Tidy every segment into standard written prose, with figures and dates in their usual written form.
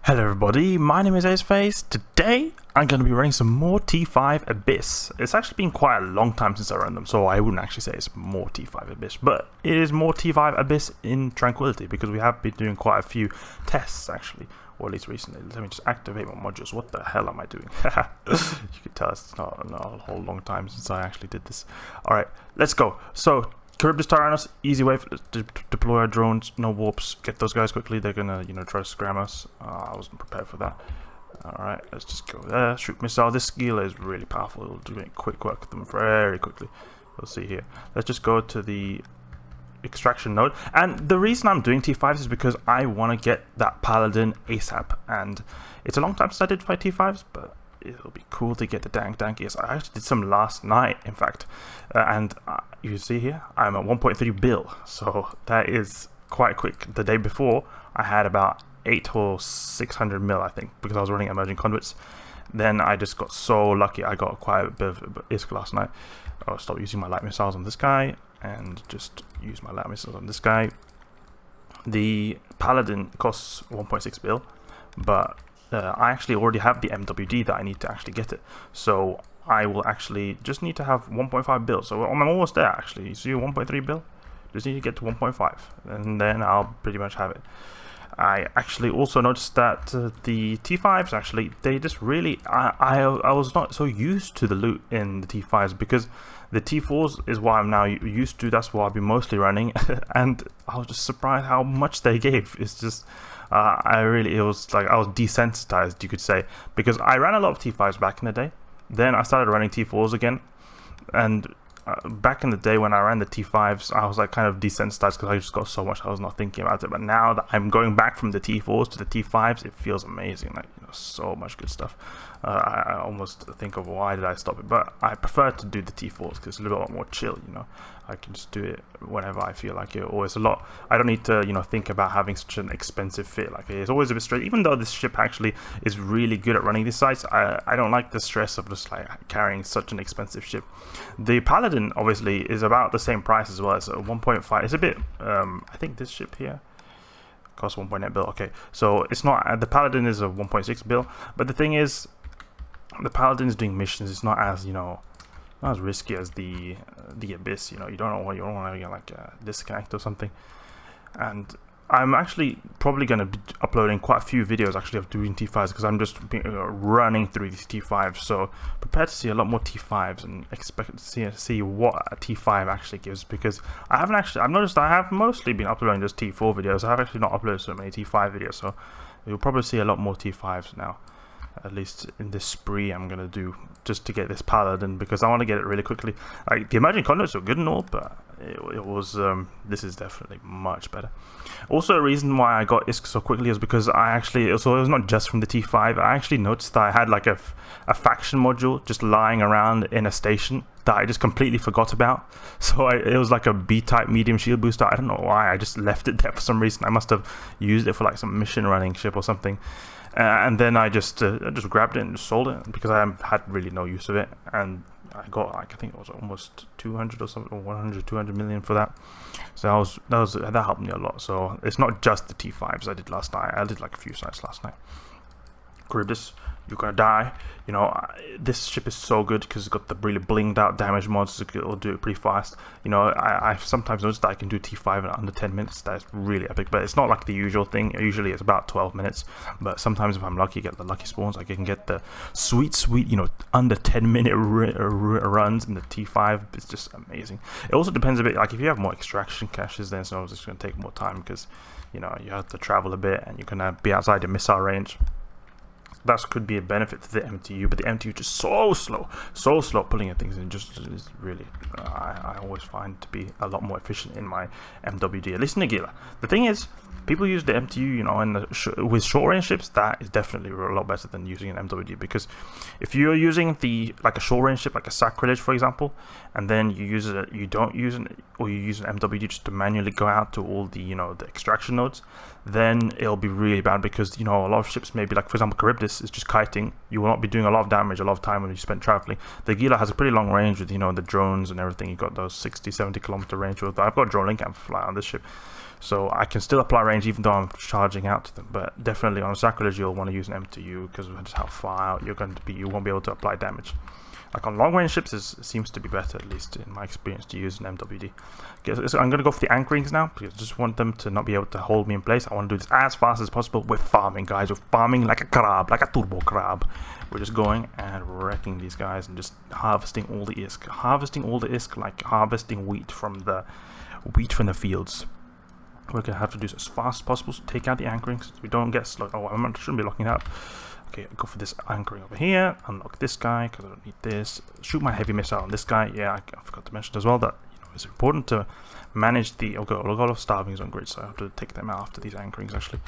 Hello everybody, my name is Aceface. Today I'm going to be running some more T5 Abyss. It's actually been quite a long time since I ran them, so I wouldn't actually say it's more T5 Abyss, but it is more T5 Abyss in Tranquility because we have been doing quite a few tests actually, or at least recently. Let me just activate my modules. What the hell am I doing? You can tell it's not a whole long time since I actually did this. Alright, let's go. So Charybdis Tyrannus, easy way to deploy our drones, no warps, get those guys quickly, they're gonna, try to scram us. I wasn't prepared for that. Alright, let's just go there, shoot missile. This Gila is really powerful, it'll do quick work with them very quickly. You'll see here. Let's just go to the extraction node. And the reason I'm doing T5s is because I want to get that Paladin ASAP. And it's a long time since I did fight T5s, but it'll be cool to get the dankiest. I actually did some last night, in fact, and you see here I'm at 1.3 bill, so that is quite quick. The day before I had about 8 or 600 mil, I think, because I was running emerging conduits. Then I just got so lucky. I got quite a bit of ISK last night. I'll stop using my light missiles on this guy and just use my light missiles on this guy. The Paladin costs 1.6 bill, but I actually already have the MWD that I need to actually get it, so I will actually just need to have 1.5 bill. So I'm almost there actually. You see 1.3 bill? Just need to get to 1.5 and then I'll pretty much have it. I actually also noticed that the T5s actually, they just really, I was not so used to the loot in the T5s because the T4s is what I'm now used to. That's what I've been mostly running and I was just surprised how much they gave. It's just it was like I was desensitized, you could say, because I ran a lot of T5s back in the day. Then I started running T4s again, and back in the day when I ran the T5s, I was like kind of desensitized because I just got so much I was not thinking about it. But now that I'm going back from the T4s to the T5s, it feels amazing. Like, so much good stuff. I almost think of why did I stop it, but I prefer to do the T4s because it's a little bit more chill. I can just do it whenever I feel like it. Or it's a lot. I don't need to think about having such an expensive fit. Like, it's always a bit straight. Even though this ship actually is really good at running these sites, I don't like the stress of just like carrying such an expensive ship. The Paladin obviously is about the same price as well. It's 1.5. It's a bit. I think this ship here costs 1.8 bill. Okay, so it's not. The Paladin is a 1.6 bill. But the thing is, the Paladin is doing missions. It's not as not as risky as the Abyss. You don't want to get like a disconnect or something. And I'm actually probably going to be uploading quite a few videos actually of doing T5s because I'm just running through these T5s. So prepare to see a lot more T5s and expect to see what a T5 actually gives, because I've noticed I have mostly been uploading just T4 videos. I've actually not uploaded so many T5 videos, so you'll probably see a lot more T5s now, at least in this spree I'm gonna do just to get this Paladin, because I want to get it really quickly. Like, the emerging conduits were good and all, but it was this is definitely much better. Also, a reason why I got ISK so quickly is because it was not just from the T5. I actually noticed that I had like a faction module just lying around in a station that I just completely forgot about. So it was like a B-type medium shield booster. I don't know why, I just left it there for some reason. I must have used it for like some mission running ship or something. And then I just grabbed it and just sold it because I had really no use of it, and I got like, I think it was almost 200 or something, or 100, 200 million for that. So that helped me a lot. So it's not just the T5s I did last night. I did like a few sites last night. Charybdis, you're gonna die. This ship is so good because it's got the really blinged out damage mods. It'll do it pretty fast. I've sometimes noticed that I can do T5 in under 10 minutes. That's really epic, but it's not like the usual thing. Usually it's about 12 minutes, but sometimes if I'm lucky, get the lucky spawns, I can get the sweet under 10-minute runs in the T5. It's just amazing. It also depends a bit, like if you have more extraction caches, then so it's going to take more time because you have to travel a bit and you're going to be outside your missile range. That could be a benefit to the MTU, but the MTU is just so slow pulling at things, and just is really I always find to be a lot more efficient in my MWD, at least in the Gila. The thing is, people use the MTU, with short range ships. That is definitely a lot better than using an MWD, because if you're using like a short range ship, like a Sacrilege, for example, and then you use an MWD just to manually go out to all the the extraction nodes, then it'll be really bad because a lot of ships, maybe like for example Charybdis, Abyss is just kiting, you will not be doing a lot of damage a lot of time when you spend traveling. The Gila has a pretty long range with, you know, the drones and everything. You've got those 60-70 kilometer range. I've got a drone link amplifier on this ship, so I can still apply range even though I'm charging out to them. But definitely on Sacrilege you'll want to use an M2U because of just how far out you're going to be. You won't be able to apply damage. Like on long range ships, it seems to be better, at least in my experience, to use an MWD. Okay, so I'm going to go for the anchorings now, because I just want them to not be able to hold me in place. I want to do this as fast as possible. We're farming, guys. We're farming like a crab, like a turbo crab. We're just going and wrecking these guys and just harvesting all the ISK. Harvesting all the ISK like harvesting wheat from the fields. We're going to have to do this as fast as possible, so take out the anchorings so we don't get slowed. Oh, I shouldn't be locking it up. Okay, I'll go for this anchoring over here, unlock this guy because I don't need this, shoot my heavy missile on this guy. Yeah, I forgot to mention as well that, you know, it's important to manage the, I've got a lot of starvings on grid, so I have to take them out after these anchorings actually.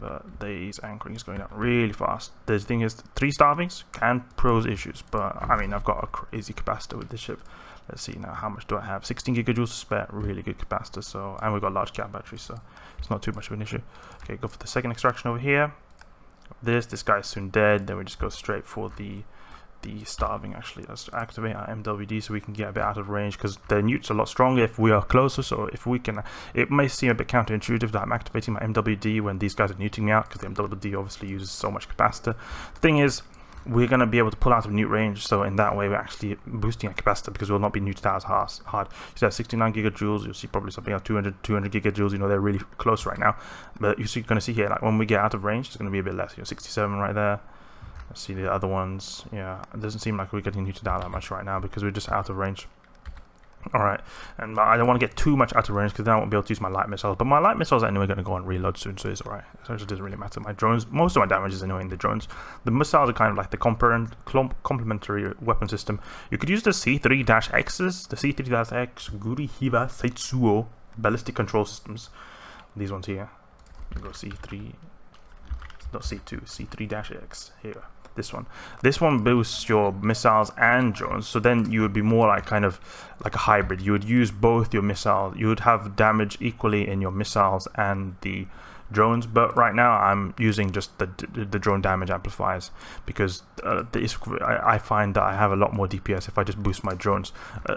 But these anchorings going out really fast. The thing is, 3 starvings can pose issues, but I mean, I've got a crazy capacitor with this ship. Let's see now, how much do I have? 16 gigajoules to spare, really good capacitor, so, and we've got large cap batteries, so it's not too much of an issue. Okay, go for the second extraction over here. This guy's soon dead. Then we just go straight for the starving. Actually, let's activate our MWD so we can get a bit out of range, because the newt's a lot stronger if we are closer. So if we can, it may seem a bit counterintuitive that I'm activating my MWD when these guys are neuting me out, because the MWD obviously uses so much capacitor. The thing is, we're going to be able to pull out of newt range, so in that way we're actually boosting our capacitor because we'll not be neuted out as hard. You see 69 gigajoules, you'll see probably something like 200 gigajoules, you know, they're really close right now. But you're going to see here, like when we get out of range, it's going to be a bit less, you know, 67 right there. Let's see the other ones. Yeah, it doesn't seem like we're getting neuted out that much right now because we're just out of range. Alright, and I don't want to get too much out of range because then I won't be able to use my light missiles. But my light missiles are anyway going to go on reload soon, so it's alright. So it doesn't really matter. My drones, most of my damage is anyway in the drones. The missiles are kind of like the complementary weapon system. You could use the C3-X's, the C3-X, Guri Hiva Seitsuo ballistic control systems. These ones here. Go C3, not C2, C3-X here. This one boosts your missiles and drones, so then you would be more like kind of like a hybrid. You would use both your missiles, you would have damage equally in your missiles and the drones, but right now I'm using just the drone damage amplifiers because I find that I have a lot more DPS if I just boost my drones,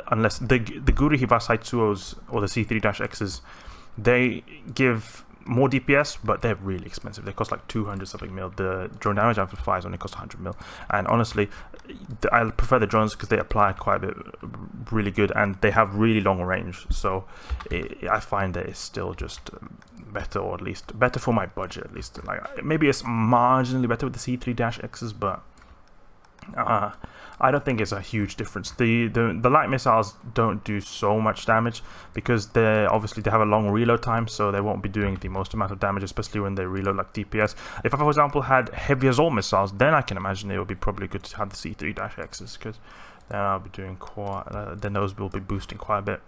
unless the Guri Hiva Saitsuos or the C3-X's, they give more DPS, but they're really expensive. They cost like 200 something mil. The drone damage amplifiers only cost 100 mil, and honestly I prefer the drones because they apply quite a bit really good and they have really long range, so I find that it's still just better, or at least better for my budget at least. Like maybe it's marginally better with the C3-X's, but I don't think it's a huge difference. The light missiles don't do so much damage because they have a long reload time, so they won't be doing the most amount of damage, especially when they reload like DPS. If I, for example, had heavy assault missiles, then I can imagine it would be probably good to have the C3-X's because then I'll be doing then those will be boosting quite a bit.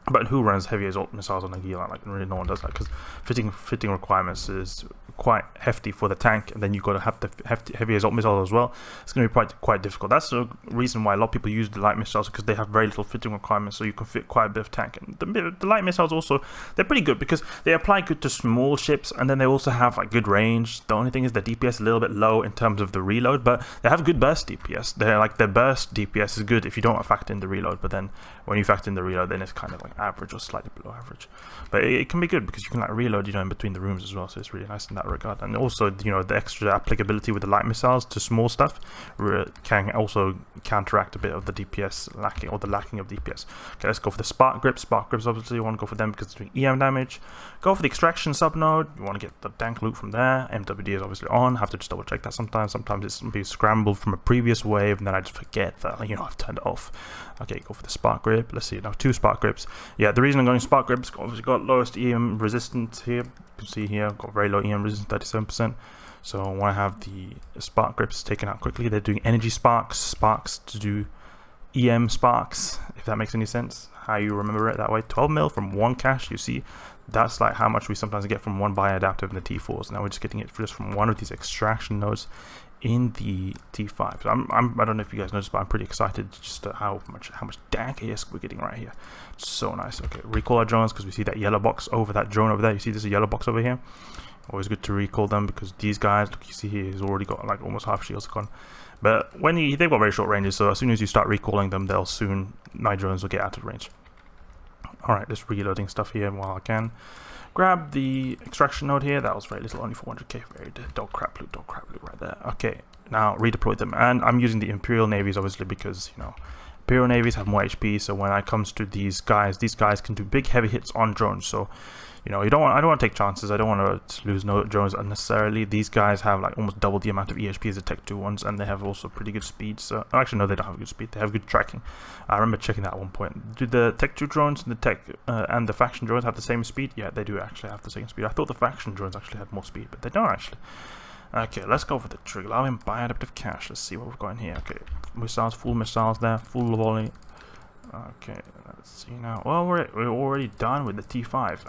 But who runs heavy assault missiles on a Gila? Like really, no one does that because fitting requirements is quite hefty for the tank, and then you've got to have the heavy assault missile as well. It's going to be quite difficult. That's the reason why a lot of people use the light missiles, because they have very little fitting requirements, so you can fit quite a bit of tank. And the light missiles also, they're pretty good because they apply good to small ships, and then they also have like good range. The only thing is the DPS is a little bit low in terms of the reload, but they have good burst DPS. They're like their burst DPS is good if you don't factor in the reload, but then when you factor in the reload, then it's kind of like average or slightly below average. But it can be good because you can like reload, you know, in between the rooms as well, so it's really nice in that regard. And also, you know, the extra applicability with the light missiles to small stuff can also counteract a bit of the DPS lacking, or the lacking of DPS. Okay, let's go for the spark grips. Spark grips, obviously you want to go for them because it's doing EM damage. Go for the extraction subnode. You want to get the dank loot from there. MWD is obviously on. Have to just double check that sometimes. Sometimes it's be scrambled from a previous wave, and then I just forget that, you know, I've turned it off. Okay, go for the spark grip. Let's see now, 2 spark grips. Yeah, the reason I'm going spark grips, obviously got lowest EM resistance here. You can see here, I've got very low EM resistance, 37%. So I want to have the spark grips taken out quickly. They're doing energy sparks to do EM sparks, if that makes any sense. How you remember it that way. 12 mil from 1 cache, you see. That's like how much we sometimes get from one bioadaptive in the T4s. Now we're just getting it just from one of these extraction nodes in the T5. So I don't know if you guys noticed, but I'm pretty excited just how much dank AS we're getting right here. So nice. Okay, recall our drones because we see that yellow box over that drone over there. You see there's a yellow box over here. Always good to recall them because these guys, look, you see here, he's already got like almost half shields gone. But when they've got very short ranges, so as soon as you start recalling them, my drones will get out of range. Alright, just reloading stuff here while I can. Grab the extraction node here. That was very little, only 400k. Very dog crap loot right there. Okay, now redeploy them. And I'm using the Imperial navies obviously because, you know, Imperial navies have more HP. So when it comes to these guys can do big heavy hits on drones. So, you know, I don't want to take chances. I don't want to lose no drones unnecessarily. These guys have like almost double the amount of EHP as the Tech 2 ones, and they have also pretty good speed. So actually, no, they don't have good speed. They have good tracking. I remember checking that at one point. Do the Tech 2 drones and the Tech and the faction drones have the same speed? Yeah, they do actually have the same speed. I thought the faction drones actually had more speed, but they don't actually. Okay, let's go for the trigger. Allow him buy adaptive cash. Let's see what we've got in here. Okay, missiles, full missiles there, full volley. Okay, let's see now. Well, we're already done with the T5.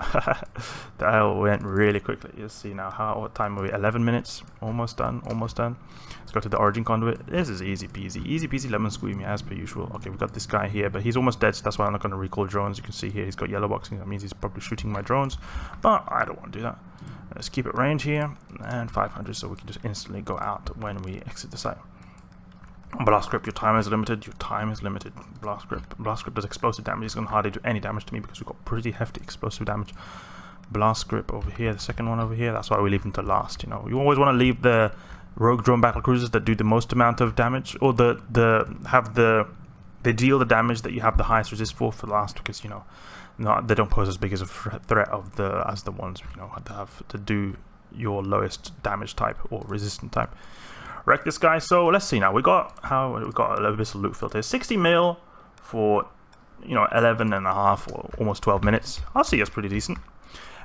That went really quickly. You see now what time are we? 11 minutes. Almost done. Let's go to the origin conduit. This is easy peasy lemon squeamy as per usual. Okay, we've got this guy here, but he's almost dead, so that's why I'm not going to recall drones. You can see here he's got yellow boxing. That means he's probably shooting my drones, but I don't want to do that. Let's keep it range here and 500, so we can just instantly go out when we exit the site. Blast grip, your time is limited. Blast grip does explosive damage. It's going to hardly do any damage to me because we've got pretty hefty explosive damage. Blast grip over here, the second one over here. That's why we leave them to last. You know, you always want to leave the rogue drone battle cruisers that do the most amount of damage, or they deal the damage that you have the highest resist for last, because, you know, they don't pose as big as a threat as the ones, you know, that have to do your lowest damage type or resistant type. Wreck this guy. So let's see now. We got a little bit of loot filter. 60 mil for, you know, 11 and a half or almost 12 minutes. I'll see that's pretty decent.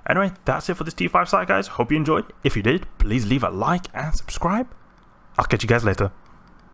Anyway, that's it for this T5 site, guys. Hope you enjoyed. If you did, please leave a like and subscribe. I'll catch you guys later.